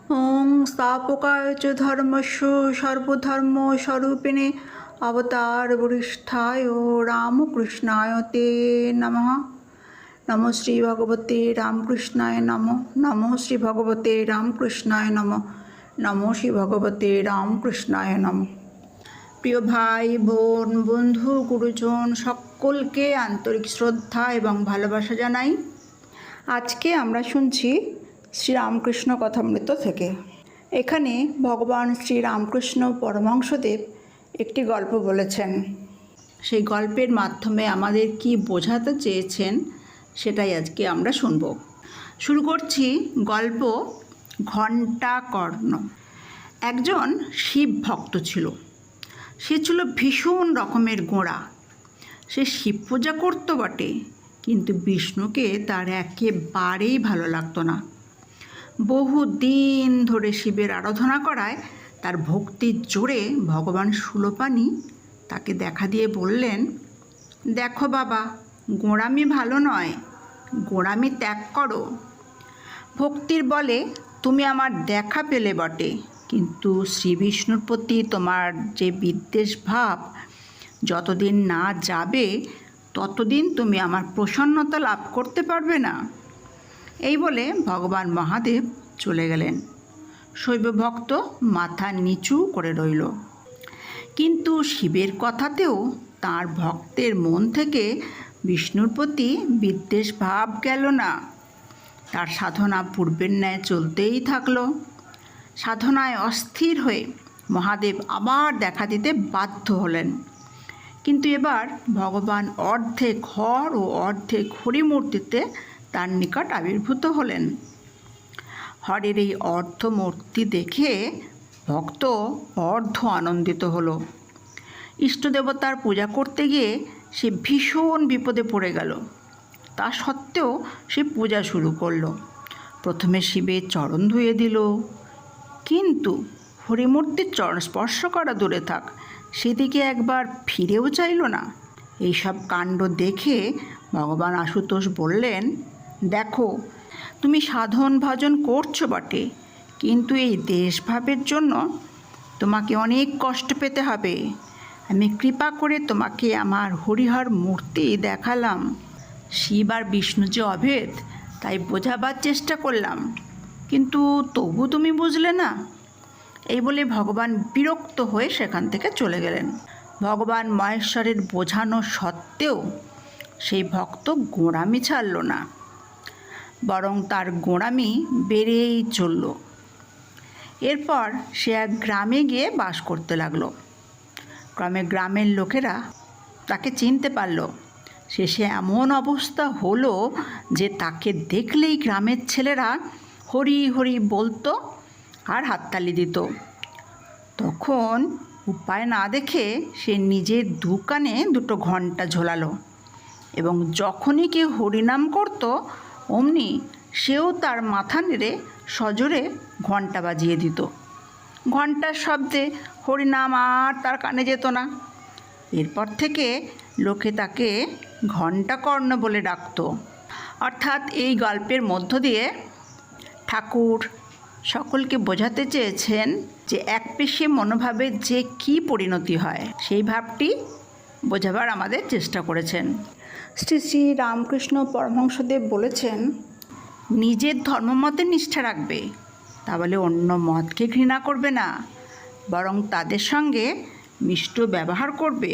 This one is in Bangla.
ওং স্থাপকায় চ ধর্মস্য সর্বধর্মস্বরূপিণে অবতার বরিষ্ঠায় রামকৃষ্ণায় তে নমঃ। নমো শ্রী ভগবতে রামকৃষ্ণায় নমঃ। নমো শ্রী ভগবতে রামকৃষ্ণায় নমঃ। নমো শ্রী ভগবতে রামকৃষ্ণায় নমঃ। প্রিয় ভাই বোন বন্ধু গুরুজন সকলকে আন্তরিক শ্রদ্ধা এবং ভালোবাসা জানাই। আজকে আমরা শুনছি শ্রীরামকৃষ্ণ কথামৃত থেকে। এখানে ভগবান শ্রীরামকৃষ্ণ পরমহংসদেব একটি গল্প বলেছেন। সেই গল্পের মাধ্যমে আমাদের কি বোঝাতে চেয়েছেন সেটাই আজকে আমরা শুনব। শুরু করছি গল্প ঘণ্টাকর্ণ। একজন শিব ভক্ত ছিল। সে ছিল ভীষণ রকমের গোঁড়া। সে শিব পূজা করতো বটে, কিন্তু বিষ্ণুকে তার একেবারেই ভালো লাগতো না। বহু দিন ধরে শিবের আরাধনা করায় তার ভক্তির জোরে ভগবান শূলপাণি তাকে দেখা দিয়ে বললেন, দেখো বাবা, গোঁড়ামি ভালো নয়, গোঁড়ামি ত্যাগ করো। ভক্তির বলে তুমি আমার দেখা পেলে বটে, কিন্তু শ্রী বিষ্ণুর প্রতি তোমার যে বিদ্বেষ ভাব যতদিন না যাবে ততদিন তুমি আমার প্রসন্নতা লাভ করতে পারবে না। এই বলে ভগবান মহাদেব চলে গেলেন। শৈব ভক্ত মাথা নিচু করে রইল। কিন্তু শিবের কথাতেও তার ভক্তের মন থেকে বিষ্ণুর প্রতি বিদ্বেষ ভাব গেল না। তার সাধনা পূর্বের ন্যায় চলতেই থাকলো। সাধনায় অস্থির হয়ে মহাদেব আবার দেখা দিতে বাধ্য হলেন। কিন্তু এবার ভগবান অর্ধেক ঘর ও অর্ধেক হরিমূর্তিতে তার নিকট আবির্ভূত হলেন। হরের এই অর্ধমূর্তি দেখে ভক্ত অর্ধ আনন্দিত হলো। ইষ্টদেবতার পূজা করতে গিয়ে সে ভীষণ বিপদে পড়ে গেল। তা সত্ত্বেও সে পূজা শুরু করলো। প্রথমে শিবের চরণ ধুয়ে দিল, কিন্তু হরিমূর্তির চরণ স্পর্শ করা দূরে থাক, সেদিকে একবার ফিরেও চাইল না। এইসব কাণ্ড দেখে ভগবান আশুতোষ বললেন, দেখো, তুমি সাধন ভজন করছো বটে, কিন্তু এই দেশভাবের জন্য তোমাকে অনেক কষ্ট পেতে হবে। আমি কৃপা করে তোমাকে আমার হরিহর মূর্তি দেখালাম। শিব আর বিষ্ণু যে অভেদ তাই বোঝাবার চেষ্টা করলাম, কিন্তু তবু তুমি বুঝলে না। এই বলে ভগবান বিরক্ত হয়ে সেখান থেকে চলে গেলেন। ভগবান মহেশ্বরের বোঝানো সত্ত্বেও সেই ভক্ত গোঁড়ামি ছাড়ল না, বরং তার গোঁড়ামি বেড়েই চলল। এরপর সে এক গ্রামে গিয়ে বাস করতে লাগলো। ক্রমে গ্রামের লোকেরা তাকে চিনতে পারল। শেষে এমন অবস্থা হলো যে তাকে দেখলেই গ্রামের ছেলেরা হরি হরি বলতো আর হাততালি দিত। তখন উপায় না দেখে সে নিজের দোকানে দুটো ঘণ্টা ঝোলালো, এবং যখনই কেউ হরিনাম করত অমনি সেও তার মাথা নেড়ে সজোরে ঘণ্টা বাজিয়ে দিত। ঘণ্টার শব্দে হরিনাম আর তার কানে যেত না। এরপর থেকে লোকে তাকে ঘণ্টাকর্ণ বলে ডাকত। অর্থাৎ এই গল্পের মধ্য দিয়ে ঠাকুর সকলকে বোঝাতে চেয়েছেন যে একপেশে মনোভাবের যে কী পরিণতি হয় সেই ভাবটি বোঝাবার আমাদের চেষ্টা করেছেন। শ্রী শ্রী রামকৃষ্ণ পরমহংসদেব বলেছেন, নিজের ধর্মমতে নিষ্ঠা রাখবে, তা বলে অন্য মতকে ঘৃণা করবে না, বরং তাদের সঙ্গে মিষ্ট ব্যবহার করবে।